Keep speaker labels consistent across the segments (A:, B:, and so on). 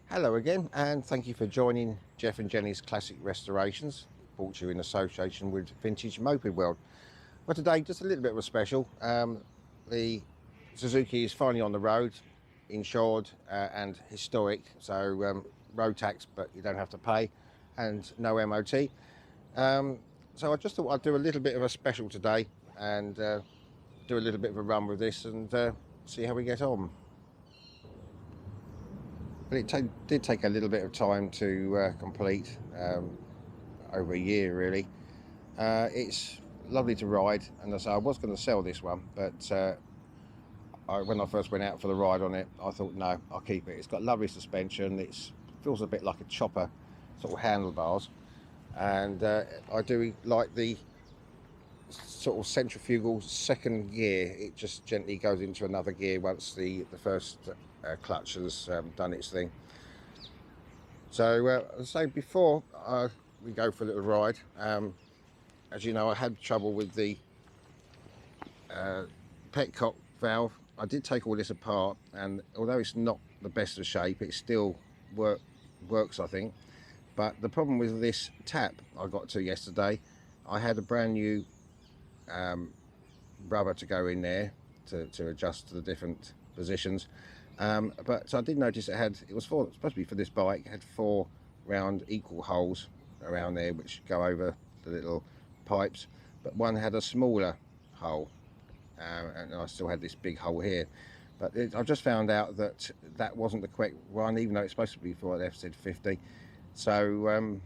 A: Hello again, and thank you for joining Jeff and Jenny's Classic Restorations, brought to you in association with Vintage Moped World. Well, today, just a little bit of a special. The Suzuki is finally on the road, insured and historic, so road tax, but you don't have to pay, and no MOT. So I just thought I'd do a little bit of a special today and do a little bit of a run with this and see how we get on. But it did take a little bit of time to complete, over a year really. It's lovely to ride, and as I was going to sell this one, but when I first went out for the ride on it, I thought no, I'll keep it. It's got lovely suspension, it feels a bit like a chopper sort of handlebars, and I do like the sort of centrifugal second gear. It just gently goes into another gear once the first clutch has done its thing. So as I say, before we go for a little ride, as you know, I had trouble with the petcock valve. I did take all this apart, and although it's not the best of shape, it still works, I think. But the problem with this tap I got to yesterday, I had a brand new rubber to go in there to adjust to the different positions, but I did notice it was supposed to be for this bike. It had 4 round equal holes around there which go over the little pipes, but one had a smaller hole, and I still had this big hole here. But I just found out that wasn't the correct one, even though it's supposed to be for an FZ50. So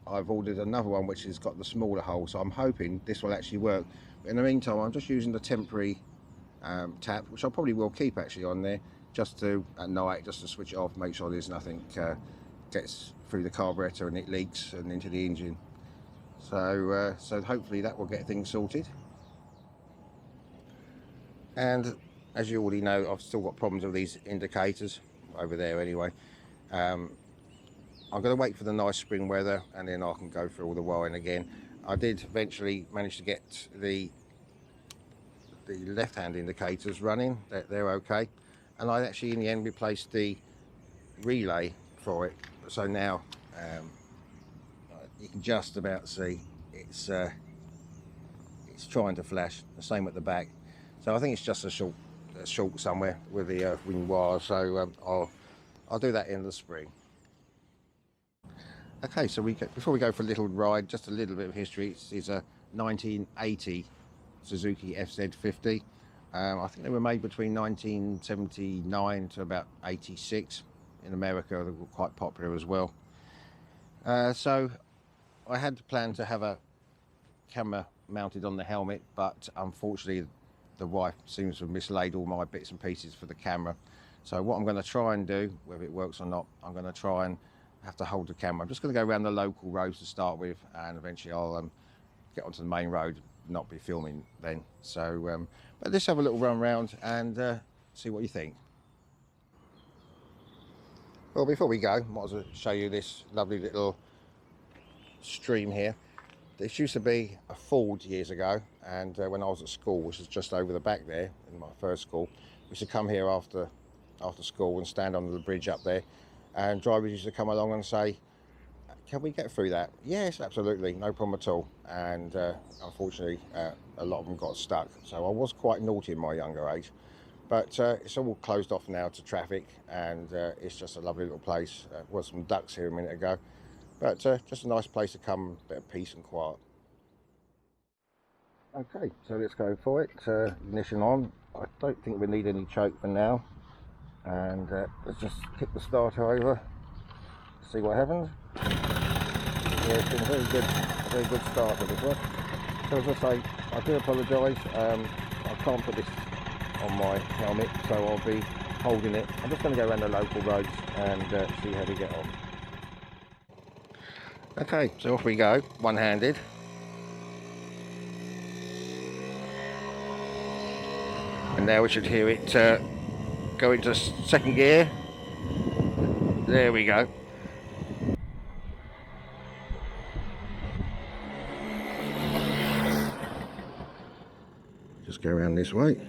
A: I've ordered another one which has got the smaller hole, so I'm hoping this will actually work. But in the meantime, I'm just using the temporary tap, which I probably will keep actually on there, just to at night, just to switch it off, make sure there's nothing gets through the carburetor and it leaks and into the engine. So so hopefully that will get things sorted. And as you already know, I've still got problems with these indicators over there anyway. I'm going to wait for the nice spring weather, and then I can go through all the wiring again. I did eventually manage to get the left-hand indicators running. They're okay, and I actually in the end replaced the relay for it. So now you can just about see it's trying to flash. The same at the back. So I think it's just a short somewhere with the wing wire. So I'll do that in the spring. Okay, so before we go for a little ride, just a little bit of history. It's a 1980 Suzuki FZ50. I think they were made between 1979 to about 86. In America, they were quite popular as well. So I had planned to have a camera mounted on the helmet, but unfortunately the wife seems to have mislaid all my bits and pieces for the camera. So what I'm going to try and do, whether it works or not, I'm going to try and have to hold the camera. I'm just going to go around the local roads to start with, and eventually I'll get onto the main road, not be filming then. So but let's have a little run around and see what you think. Well, before we go, I might as well show you this lovely little stream here. This used to be a ford years ago, and when I was at school, which is just over the back there in my first school, we used to come here after school and stand under the bridge up there, and drivers used to come along and say, can we get through that? Yes, absolutely, no problem at all. And unfortunately a lot of them got stuck, so I was quite naughty in my younger age. But it's all closed off now to traffic, and it's just a lovely little place. There was some ducks here a minute ago, but just a nice place to come, a bit of peace and quiet. Okay, so let's go for it. Ignition on. I don't think we need any choke for now, and let's just kick the starter over, see what happens. Yeah, it's been a very good start for this one. So as I say, I do apologise. I can't put this on my helmet, so I'll be holding it. I'm just going to go around the local roads and see how we get on. Okay, so off we go, one-handed. And now we should hear it go into second gear. There we go. Just go around this way.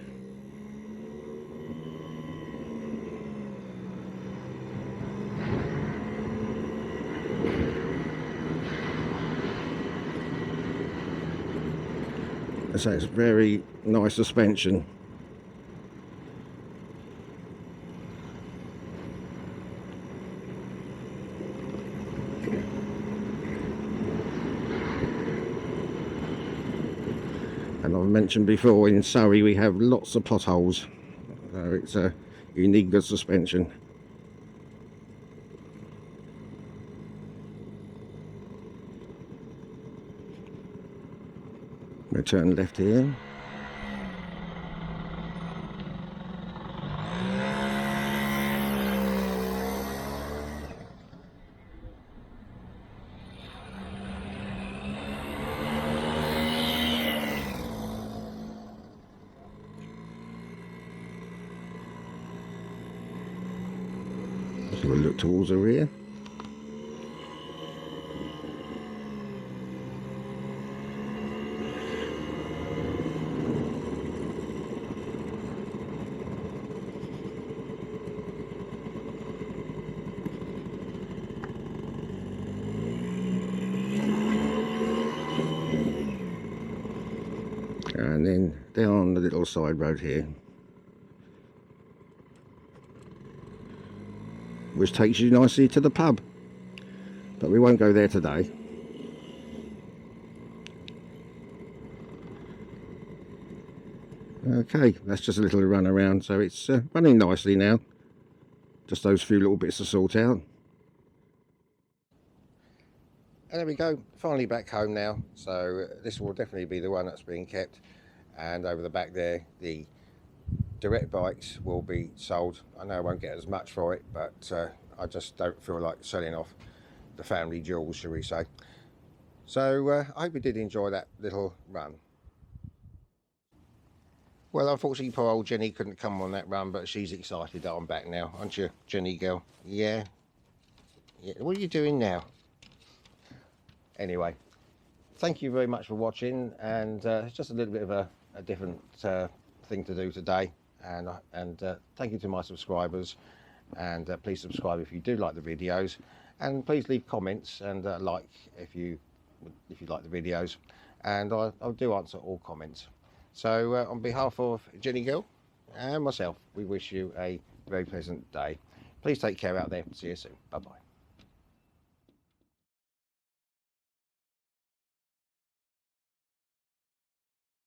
A: So it's very nice suspension. And I've mentioned before, in Surrey we have lots of potholes, so it's you need good suspension. We'll turn left here. So we'll look towards the rear. And then down the little side road here, which takes you nicely to the pub, but we won't go there today. Okay, that's just a little run around, so it's running nicely now. Just those few little bits to sort out. And there we go, finally back home now. So this will definitely be the one that's being kept, and over the back there the direct bikes will be sold. I know I won't get as much for it, but I just don't feel like selling off the family jewels, shall we say. So I hope you did enjoy that little run. Well, unfortunately poor old Jenny couldn't come on that run, but she's excited that I'm back now, aren't you, Jenny girl? Yeah, what are you doing now? Anyway, thank you very much for watching, and it's just a little bit of a different thing to do today, and thank you to my subscribers, and please subscribe if you do like the videos, and please leave comments and like if you like the videos, and I'll do answer all comments. So on behalf of Jenny Gill and myself, we wish you a very pleasant day. Please take care out there. See you soon. Bye bye.